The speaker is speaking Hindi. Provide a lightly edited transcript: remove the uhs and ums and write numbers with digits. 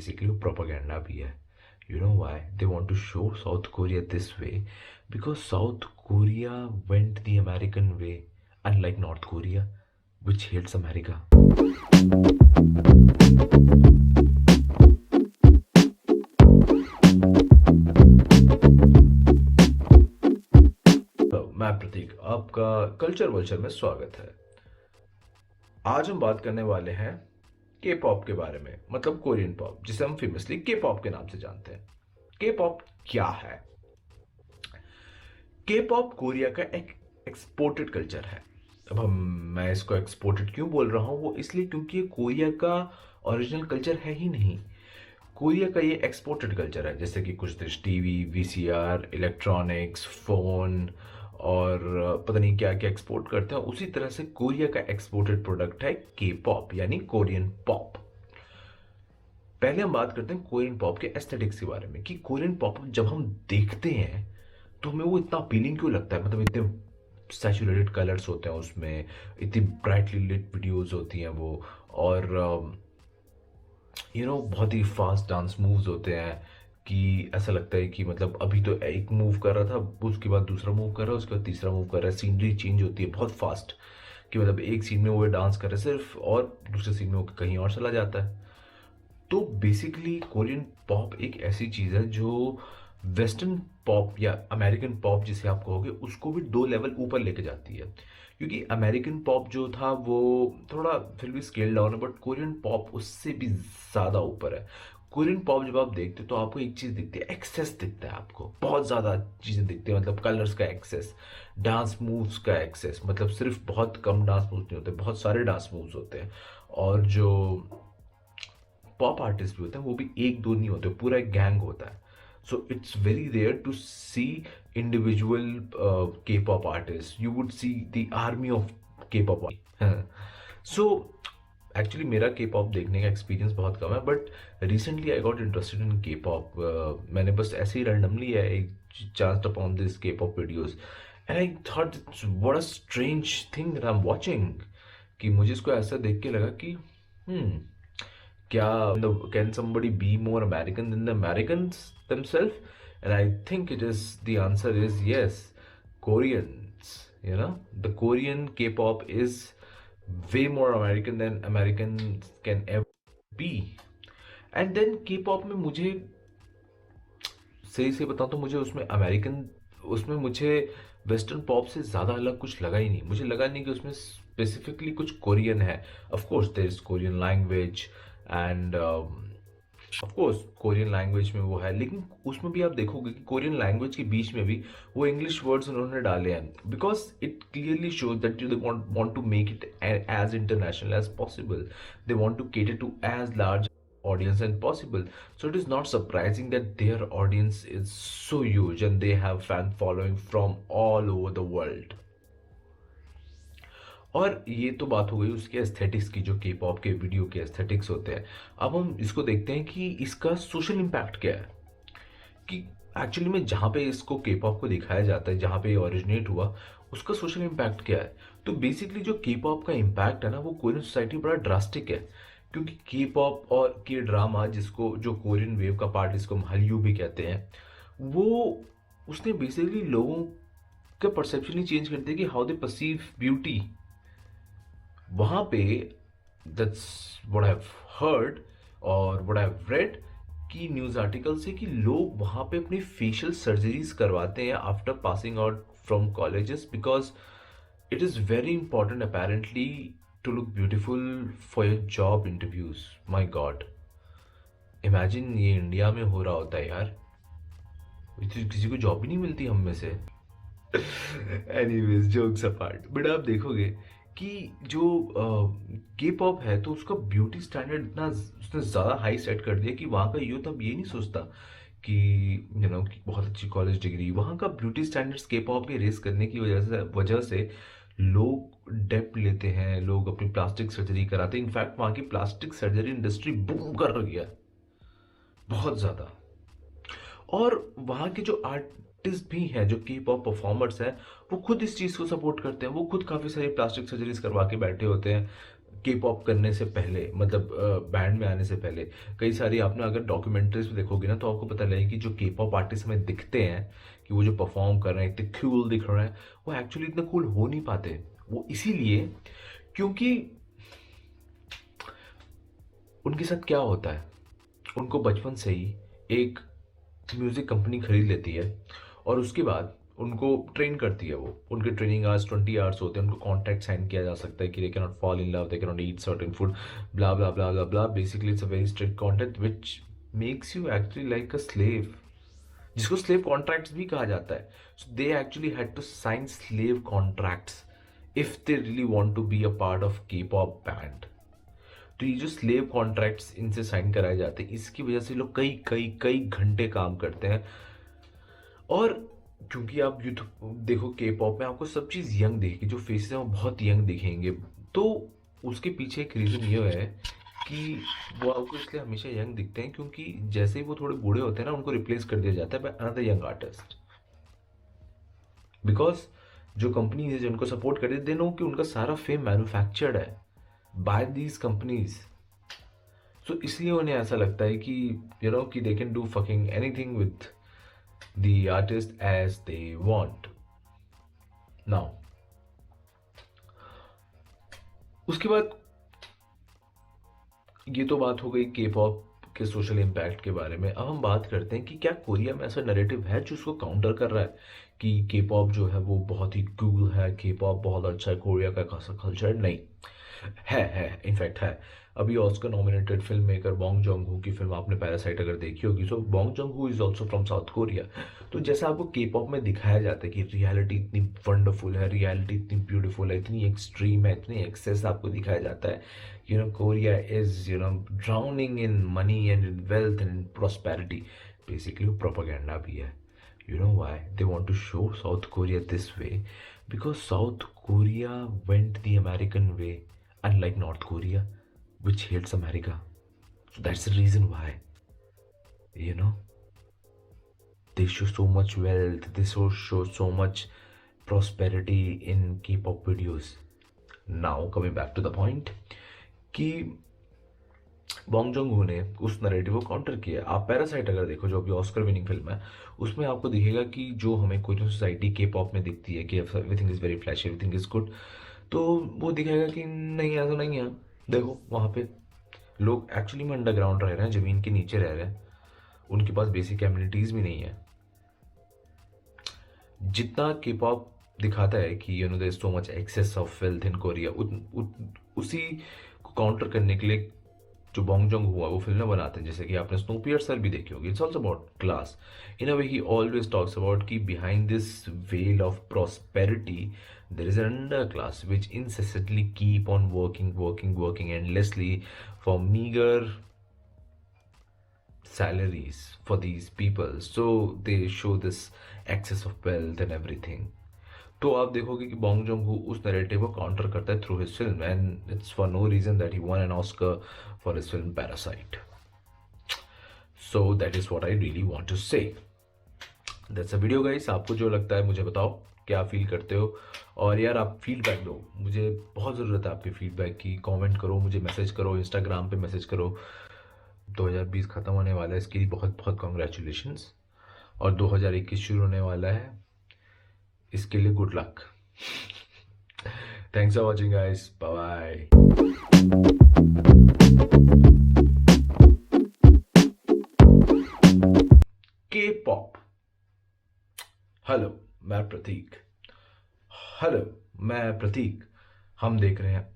बेसिकली वो प्रोपागेंडा भी है. You know why? They want to show South Korea this way because South Korea went the American way, unlike North Korea, which hates America. मैं प्रतीक, आपका कल्चर वल्चर में स्वागत है. आज हम बात करने वाले हैं के पॉप के बारे में, मतलब कोरियन पॉप, जिसे हम फेमसली के पॉप के नाम से जानते हैं. के पॉप क्या है? के पॉप कोरिया का एक एक्सपोर्टेड कल्चर है. अब मैं इसको एक्सपोर्टेड क्यों बोल रहा हूँ, वो इसलिए क्योंकि ये कोरिया का ओरिजिनल कल्चर है ही नहीं. कोरिया का ये एक्सपोर्टेड कल्चर है, जैसे कि कुछ देश टीवी, वीसीआर, इलेक्ट्रॉनिक्स, फोन और पता नहीं क्या क्या एक्सपोर्ट करते हैं. उसी तरह से कोरिया का एक्सपोर्टेड प्रोडक्ट है के पॉप, यानी कोरियन पॉप. पहले हम बात करते हैं कोरियन पॉप के एस्थेटिक्स के बारे में, कि कोरियन पॉप जब हम देखते हैं तो हमें वो इतना अपीलिंग क्यों लगता है. मतलब इतने सैचुरेटेड कलर्स होते हैं उसमें, इतनी ब्राइटली लिट वीडियोस होती हैं वो, और बहुत ही फास्ट डांस मूव्स होते हैं कि ऐसा लगता है कि मतलब अभी तो एक मूव कर रहा था, उसके बाद दूसरा मूव कर रहा है, उसके बाद तीसरा मूव कर रहा है. सीनरी चेंज होती है बहुत फास्ट, कि मतलब एक सीन में वो डांस कर रहा है सिर्फ, और दूसरे सीन में वो कहीं और चला जाता है. तो बेसिकली कोरियन पॉप एक ऐसी चीज़ है जो वेस्टर्न पॉप या अमेरिकन पॉप जिसे आप कहोगे, उसको भी 2 लेवल ऊपर लेके जाती है. क्योंकि अमेरिकन पॉप जो था वो थोड़ा फिर भी स्केल डाउन है, बट कोरियन पॉप उससे भी ज़्यादा ऊपर है. कोरियन पॉप जब आप देखते हो तो आपको एक चीज़ दिखती है, एक्सेस दिखता है. आपको बहुत ज़्यादा चीज़ें दिखती है, मतलब कलर्स का एक्सेस, डांस मूव्स का एक्सेस. मतलब सिर्फ बहुत कम डांस मूव्स नहीं होते, बहुत सारे डांस मूव्स होते हैं. और जो पॉप आर्टिस्ट भी होते हैं वो भी एक दो नहीं होते, पूरा एक गैंग होता है. So it's very rare to see individual K pop artist. You would see the army of K pop. So actually मेरा के पॉप देखने का एक्सपीरियंस बहुत कम है, but recently I got interested in K pop. मैंने बस ऐसे ही रैंडमली है एक chance upon this K pop videos, and I thought what a strange thing that I am watching. कि मुझे इसको ऐसा देख के लगा कि क्या can somebody be more American than the Americans themselves? And I think the answer is yes. Koreans, the Korean K-pop is way more American than Americans can ever be. And then K-pop में मुझे सही से बताऊं तो उसमें मुझे वेस्टर्न पॉप से ज़्यादा अलग कुछ लगा ही नहीं. मुझे लगा नहीं कि उसमें स्पेसिफिकली कुछ कोरियन है. Of course there is Korean language, and of course Korean language में वो है, लेकिन उसमें भी आप देखोगे कि कोरियन लैंग्वेज के बीच में भी वो इंग्लिश वर्ड्स उन्होंने डाले हैं, because it clearly shows that they want to make it as international as possible. They want to cater to as large audience and possible. So it is not surprising that their audience is so huge and they have fan following from all over the world. और ये तो बात हो गई उसके एस्थेटिक्स की, जो के पॉप के वीडियो के एस्थेटिक्स होते हैं. अब हम इसको देखते हैं कि इसका सोशल इम्पैक्ट क्या है. कि एक्चुअली में जहाँ पे इसको के पॉप को दिखाया जाता है, जहाँ पे ओरिजिनेट हुआ, उसका सोशल इम्पैक्ट क्या है. तो बेसिकली जो के पॉप का इम्पैक्ट है ना, वो कोरियन सोसाइटी बड़ा ड्रास्टिक है. क्योंकि के पॉप और के ड्रामा, जिसको जो कोरियन वेव का पार्ट जिसको हम हलयू भी कहते हैं, वो उसने बेसिकली लोगों का परसेप्शन ही चेंज कर दिया कि हाउ दे परसीव ब्यूटी. वहाँ पे that's what I have heard और व्हाट आई हैव रेड कि न्यूज़ आर्टिकल से, कि लोग वहाँ पे अपनी फेशियल सर्जरीज करवाते हैं after passing out from colleges, because it is very important apparently to look beautiful for your job interviews. My god, imagine ये इंडिया में हो रहा होता है यार, किसी को जॉब ही नहीं मिलती हम में से. एनीवेज, जोक्स अपार्ट, बट आप देखोगे कि जो के पॉप है तो उसका ब्यूटी स्टैंडर्ड इतना उसने ज़्यादा हाई सेट कर दिया कि वहाँ का यूथ अब ये नहीं सोचता कि कि बहुत अच्छी कॉलेज डिग्री. वहाँ का ब्यूटी स्टैंडर्ड्स के पॉप के रेस करने की वजह से लोग डेप लेते हैं, लोग अपनी प्लास्टिक सर्जरी कराते हैं. इनफैक्ट वहाँ की प्लास्टिक सर्जरी इंडस्ट्री बूम कर रही है बहुत ज़्यादा. और वहाँ के जो आर्टिस्ट भी हैं, जो के पॉप परफॉर्मर्स हैं, वो खुद इस चीज़ को सपोर्ट करते हैं. वो खुद काफ़ी सारी प्लास्टिक सर्जरीज करवा के बैठे होते हैं के पॉप करने से पहले, मतलब बैंड में आने से पहले, कई सारी आपने अगर डॉक्यूमेंट्रीज में देखोगे ना, तो आपको पता लगेगा कि जो के पॉप आर्टिस्ट हमें दिखते हैं कि वो जो परफॉर्म कर रहे हैं इतने कूल दिख रहे हैं, वो एक्चुअली इतने कूल हो नहीं पाते। वो इसीलिए क्योंकि उनके साथ क्या होता है, उनको बचपन से ही एक म्यूज़िक कंपनी खरीद लेती है और उसके बाद उनको ट्रेन करती है। वो उनके ट्रेनिंग आवर्स 20 आवर्स होते हैं, उनको कॉन्ट्रैक्ट साइन किया जा सकता है कि they can not fall in love, they can not eat certain food, blah blah blah blah blah. Basically it's a very strict contract which makes you actually like a slave, जिसको स्लेव कॉन्ट्रैक्ट्स भी कहा जाता है। So they actually had to sign slave contracts if they really want to be a part of K pop band. तो ये जो स्लेव कॉन्ट्रैक्ट्स इनसे साइन कराए जाते हैं, इसकी वजह से लोग कई कई कई घंटे काम करते हैं। और क्योंकि आप यूथ देखो, के पॉप में आपको सब चीज़ यंग दिखेगी, जो फेसेस हैं वो बहुत यंग दिखेंगे। तो उसके पीछे एक रीज़न ये है कि वो आपको इसलिए हमेशा यंग दिखते हैं, क्योंकि जैसे ही वो थोड़े बूढ़े होते हैं ना, उनको रिप्लेस कर दिया जाता है by another young artist. Because जो कंपनी है जिनको सपोर्ट कर रही है, दे नो कि उनका सारा फेम मैन्युफैक्चर्ड है बाय दीज कंपनीज। सो इसलिए उन्हें ऐसा लगता है कि कि they can do fucking anything with the artist as they want. Now, उसके बाद ये तो बात हो गई के पॉप के सोशल इम्पैक्ट के बारे में। अब हम बात करते हैं कि क्या कोरिया में ऐसा नैरेटिव है जो उसको काउंटर कर रहा है कि के पॉप जो है वो बहुत ही कूल है, के पॉप बहुत अच्छा है, कोरिया का खासा कल्चर नहीं है इनफैक्ट है। अभी Oscar nominated film maker Bong Jong हो की फिल्म आपने पैरासाइट अगर देखी होगी, सो बॉन्ग जोंग हो is also from south Korea. तो जैसा आपको के पॉप में दिखाया जाता है कि रियलिटी इतनी वंडरफुल है, रियलिटी इतनी ब्यूटीफुल है, इतनी एक्सट्रीम है, इतनी एक्सेस आपको दिखाया जाता है, Korea is drowning in money and in wealth and in prosperity. Basically वो प्रोपागेंडा भी है। Why they want to show South Korea this way? Because South Korea went the American way, unlike North Korea, which hates America. So that's the reason why. They show so much wealth, they show so much prosperity in K-pop videos. Now coming back to the point, कि बॉन्ग जोंग हो ने उस नैरेटिव को काउंटर किया। आप पैरासाइट अगर देखो, जो अभी ऑस्कर विनिंग फिल्म है, उसमें आपको दिखेगा कि जो हमें कोरियन सोसाइटी के पॉप में दिखती है कि everything is very flash, everything is good, तो वो दिखाएगा कि नहीं, ऐसा नहीं है। देखो वहाँ पे लोग एक्चुअली में अंडरग्राउंड रह रहे हैं, ज़मीन के नीचे रह रहे हैं, उनके पास बेसिक एम्यूनिटीज़ भी नहीं है। जितना के पॉप दिखाता है कि there is so much excess of wealth in Korea, उसी को काउंटर करने के लिए जो बॉन्ग जोंग हुआ वो फिल्में बनाते हैं, जैसे कि आपने स्नोपियर्सर भी देखी होगी। It's also about class in a way. He always talks about कि behind this veil of prosperity there is an under class which incessantly keep on working endlessly for meager salaries for these people, so they show this excess of wealth and everything. तो आप देखोगे कि बॉन्ग जोंग हो उस नैरेटिव को काउंटर करता है through his film, and it's for no reason that he won an Oscar for his film Parasite. So that is what I really want to say. That's a video guys. आपको जो लगता है मुझे बताओ, क्या फील करते हो, और यार आप फीडबैक दो, मुझे बहुत ज़रूरत है आपके फीडबैक की। कमेंट करो, मुझे मैसेज करो, इंस्टाग्राम पे मैसेज करो। 2020 ख़त्म होने वाला है, इसके लिए बहुत बहुत कॉन्ग्रेचुलेशंस, और 2021 शुरू होने वाला है, इसके लिए good luck. Thanks for watching guys, bye bye. K pop. Hello मैं प्रतीक, हम देख रहे हैं